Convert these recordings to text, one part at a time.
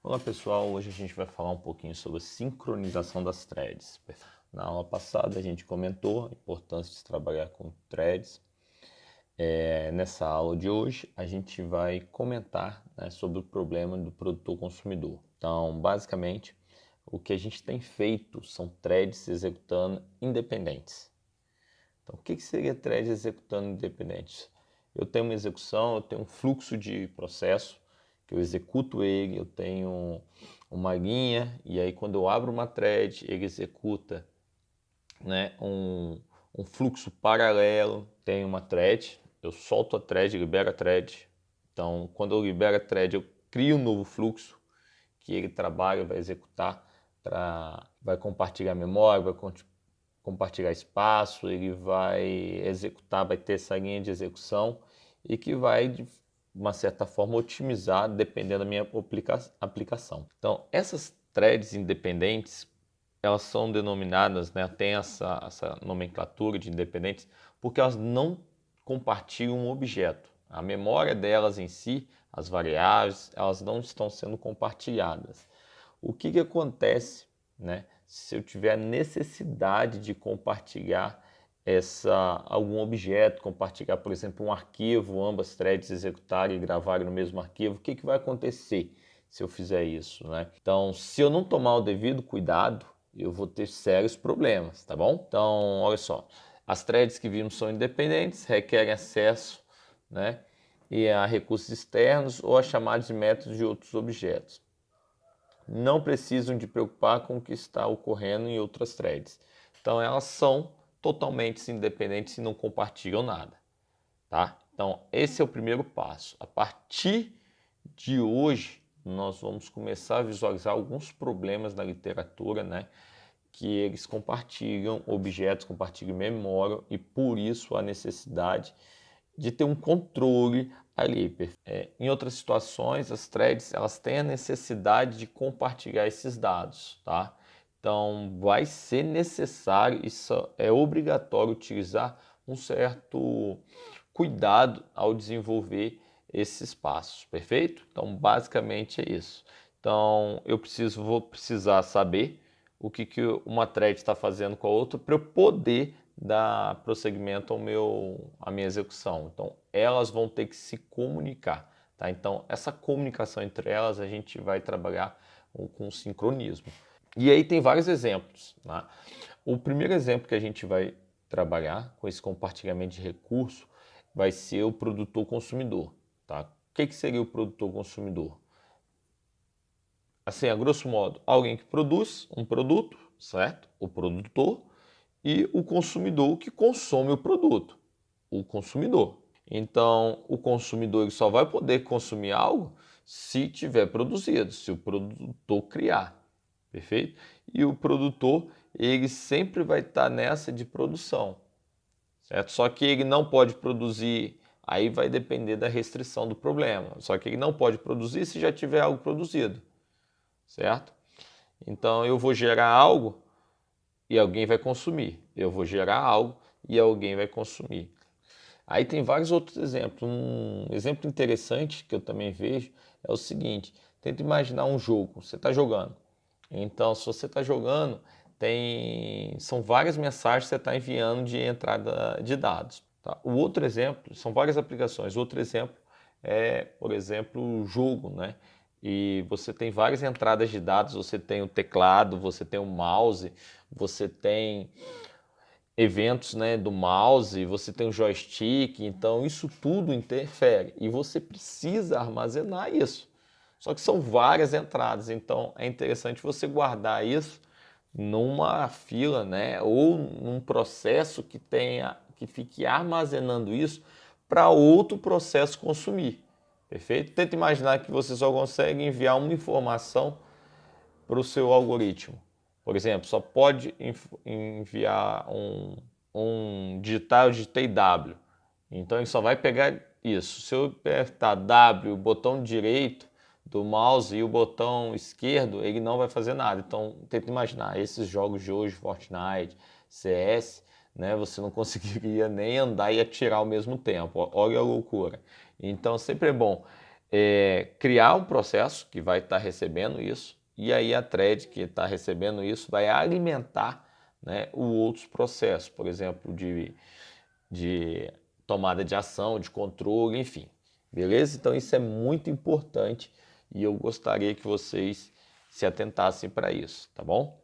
Olá pessoal, hoje a gente vai falar um pouquinho sobre a sincronização das threads. Na aula passada a gente comentou a importância de trabalhar com threads. Nessa aula de hoje a gente vai comentar, sobre o problema do produtor consumidor. Então, basicamente, o que a gente tem feito são threads executando independentes. Então, o que seria threads executando independentes? Eu tenho uma execução, eu tenho um fluxo de processo, que eu executo ele, eu tenho uma linha, e aí quando eu abro uma thread, ele executa, um fluxo paralelo, tem uma thread, eu solto a thread, libero a thread. Então, quando eu libero a thread, eu crio um novo fluxo, que ele trabalha, vai executar, vai compartilhar memória, vai compartilhar espaço, ele vai executar, vai ter essa linha de execução e que vai, de uma certa forma, otimizar dependendo da minha aplicação. Então, essas threads independentes, elas são denominadas, tem essa nomenclatura de independentes, porque elas não compartilham um objeto. A memória delas em si, as variáveis, elas não estão sendo compartilhadas. O que acontece, se eu tiver necessidade de compartilhar algum objeto, compartilhar, por exemplo, um arquivo, ambas threads executarem e gravarem no mesmo arquivo, o que vai acontecer se eu fizer isso, Então, se eu não tomar o devido cuidado, eu vou ter sérios problemas, tá bom? Então, olha só, as threads que vimos são independentes, requerem acesso, e a recursos externos ou a chamada de métodos de outros objetos. Não precisam de preocupar com o que está ocorrendo em outras threads. Então, elas são totalmente independentes e não compartilham nada, tá? Então, esse é o primeiro passo. A partir de hoje, nós vamos começar a visualizar alguns problemas na literatura, que eles compartilham objetos, compartilham memória e por isso a necessidade de ter um controle ali. Em outras situações, as threads elas têm a necessidade de compartilhar esses dados, tá? Então, vai ser necessário, isso é obrigatório utilizar um certo cuidado ao desenvolver esses passos, perfeito? Então, basicamente é isso. Então, vou precisar saber o que uma thread está fazendo com a outra para eu poder dar prosseguimento à minha execução. Então, elas vão ter que se comunicar, tá? Então, essa comunicação entre elas a gente vai trabalhar com sincronismo. E aí tem vários exemplos, tá? O primeiro exemplo que a gente vai trabalhar com esse compartilhamento de recurso vai ser o produtor consumidor, tá? O que seria o produtor consumidor? Assim, a grosso modo, alguém que produz um produto, certo? O produtor, e o consumidor que consome o produto, o consumidor. Então, o consumidor ele só vai poder consumir algo se tiver produzido, se o produtor criar, perfeito? E o produtor, ele sempre vai estar nessa de produção, certo? Só que ele não pode produzir, aí vai depender da restrição do problema. Só que ele não pode produzir se já tiver algo produzido, certo? Então, eu vou gerar algo e alguém vai consumir. Eu vou gerar algo e alguém vai consumir. Aí tem vários outros exemplos. Um exemplo interessante que eu também vejo é o seguinte: tenta imaginar um jogo, você está jogando. Então, se você está jogando, são várias mensagens que você está enviando de entrada de dados. Tá? O outro exemplo, são várias aplicações. O outro exemplo é, por exemplo, o jogo, E você tem várias entradas de dados, você tem o teclado, você tem o mouse, você tem eventos, do mouse, você tem o joystick, então isso tudo interfere e você precisa armazenar isso. Só que são várias entradas, então é interessante você guardar isso numa fila, ou num processo que fique armazenando isso para outro processo consumir. Perfeito? Tenta imaginar que você só consegue enviar uma informação para o seu algoritmo. Por exemplo, só pode enviar digitar, eu digitei W. Então ele só vai pegar isso. Se eu apertar W, o botão direito do mouse e o botão esquerdo, ele não vai fazer nada. Então tenta imaginar, esses jogos de hoje, Fortnite, CS, você não conseguiria nem andar e atirar ao mesmo tempo. Olha a loucura. Então sempre é bom criar um processo que vai estar recebendo isso, e aí a thread que está recebendo isso vai alimentar, né, os outros processos, por exemplo, de tomada de ação, de controle, enfim. Beleza? Então isso é muito importante e eu gostaria que vocês se atentassem para isso, tá bom?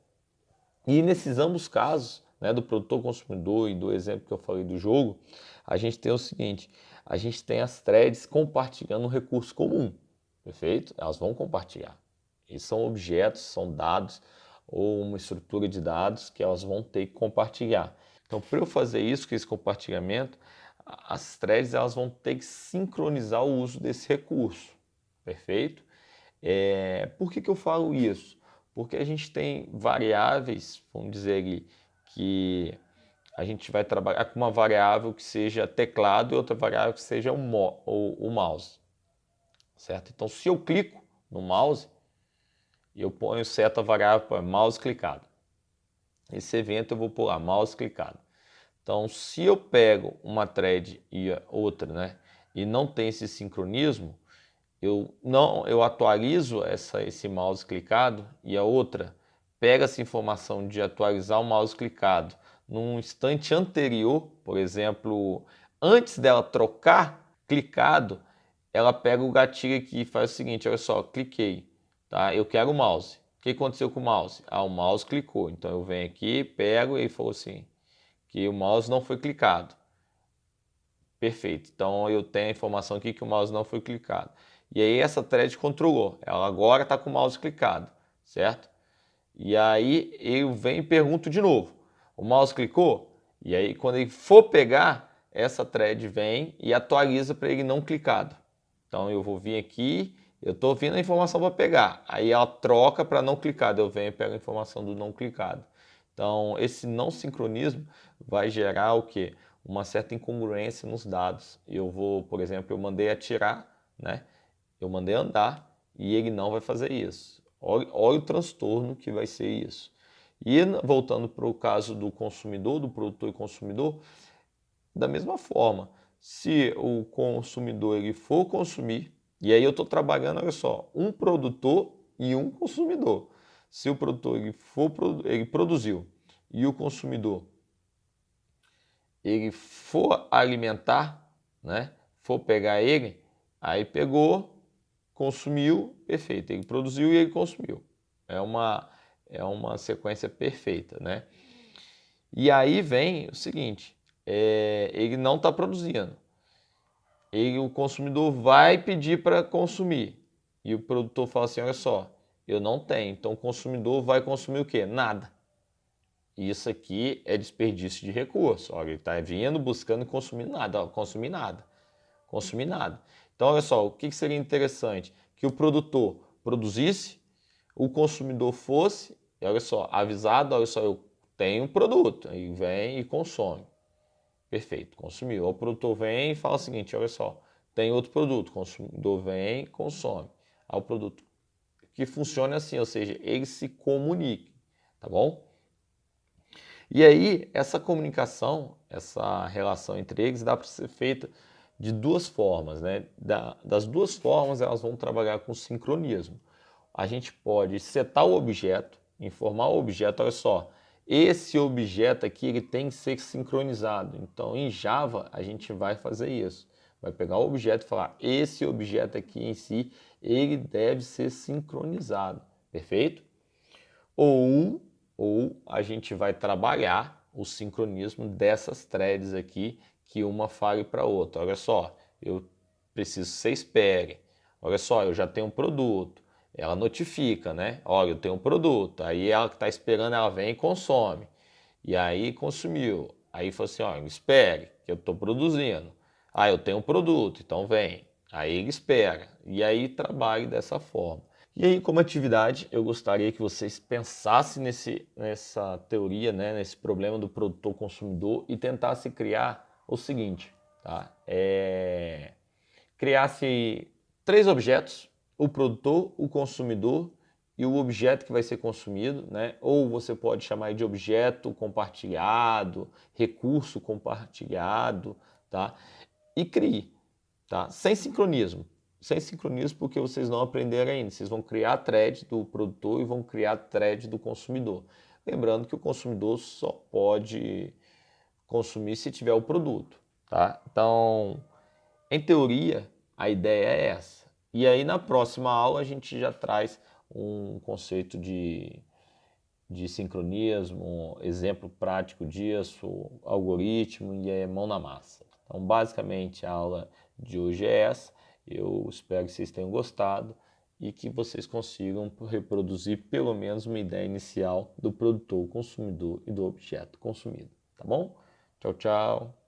E nesses ambos casos, né, do produtor consumidor e do exemplo que eu falei do jogo, a gente tem o seguinte, a gente tem as threads compartilhando um recurso comum, perfeito? Elas vão compartilhar. E são objetos, são dados ou uma estrutura de dados que elas vão ter que compartilhar. Então, para eu fazer isso, que é esse compartilhamento, as threads elas vão ter que sincronizar o uso desse recurso, perfeito? Por que eu falo isso? Porque a gente tem variáveis, vamos dizer ali, que a gente vai trabalhar com uma variável que seja teclado e outra variável que seja o mouse, certo? Então, se eu clico no mouse, eu ponho seta variável para mouse clicado. Esse evento eu vou pular mouse clicado. Então, se eu pego uma thread e outra, né, e não tem esse sincronismo, eu atualizo esse mouse clicado e a outra pega essa informação de atualizar o mouse clicado num instante anterior, por exemplo, antes dela trocar clicado, ela pega o gatilho aqui e faz o seguinte, olha só, cliquei, tá? Eu quero o mouse. O que aconteceu com o mouse? O mouse clicou. Então eu venho aqui, pego e falou assim, que o mouse não foi clicado. Perfeito. Então eu tenho a informação aqui que o mouse não foi clicado. E aí essa thread controlou. Ela agora está com o mouse clicado, certo? E aí eu venho e pergunto de novo. O mouse clicou? E aí quando ele for pegar, essa thread vem e atualiza para ele não clicado. Então eu vou vir aqui, eu estou vindo a informação para pegar. Aí ela troca para não clicado. Eu venho e pego a informação do não clicado. Então esse não sincronismo vai gerar o quê? Uma certa incongruência nos dados. Eu vou, por exemplo, eu mandei atirar, né? Eu mandei andar e ele não vai fazer isso. Olha o transtorno que vai ser isso. E voltando para o caso do consumidor, do produtor e consumidor, da mesma forma, se o consumidor ele for consumir, e aí eu estou trabalhando, olha só, um produtor e um consumidor. Se o produtor ele produziu e o consumidor ele for alimentar, né? For pegar ele, aí pegou, consumiu, perfeito. Ele produziu e ele consumiu. É uma sequência perfeita, né? E aí vem o seguinte, ele não está produzindo. O consumidor vai pedir para consumir. E o produtor fala assim, olha só, eu não tenho. Então o consumidor vai consumir o quê? Nada. Isso aqui é desperdício de recurso. Olha, ele está vindo, buscando e consumindo nada. Ó, consumir nada. Consumir nada. Então, olha só, o que seria interessante? Que o produtor produzisse, o consumidor fosse, e olha só, avisado, olha só, eu tenho um produto. Aí vem e consome. Perfeito, consumiu. O produtor vem e fala o seguinte, olha só, tem outro produto. O consumidor vem e consome. Aí o produto que funciona assim, ou seja, eles se comuniquem, tá bom? E aí, essa comunicação, essa relação entre eles dá para ser feita de duas formas, né? Das duas formas, elas vão trabalhar com sincronismo. A gente pode setar o objeto, informar o objeto, olha só, esse objeto aqui ele tem que ser sincronizado. Então, em Java, a gente vai fazer isso. Vai pegar o objeto e falar, esse objeto aqui em si, ele deve ser sincronizado, perfeito? Ou a gente vai trabalhar o sincronismo dessas threads aqui, que uma fale para a outra. Olha só, eu preciso que você espere. Olha só, eu já tenho um produto. Ela notifica, né? Olha, eu tenho um produto. Aí ela que está esperando, ela vem e consome. E aí consumiu. Aí falou assim, olha, espere, que eu estou produzindo. Ah, eu tenho um produto, então vem. Aí ele espera. E aí trabalhe dessa forma. E aí, como atividade, eu gostaria que vocês pensassem nessa teoria, né, nesse problema do produtor-consumidor e tentassem criar o seguinte, tá? Criasse três objetos, o produtor, o consumidor e o objeto que vai ser consumido, né? Ou você pode chamar de objeto compartilhado, recurso compartilhado, tá? E crie, tá? Sem sincronismo. sem sincronismo porque vocês não aprenderam ainda. Vocês vão criar a thread do produtor e vão criar a thread do consumidor. Lembrando que o consumidor só pode consumir se tiver o produto, tá? Então, em teoria, a ideia é essa. E aí na próxima aula a gente já traz um conceito de sincronismo, exemplo prático disso, algoritmo e é mão na massa. Então, basicamente, a aula de hoje é essa. Eu espero que vocês tenham gostado e que vocês consigam reproduzir pelo menos uma ideia inicial do produtor, consumidor e do objeto consumido. Tá bom? Tchau, tchau.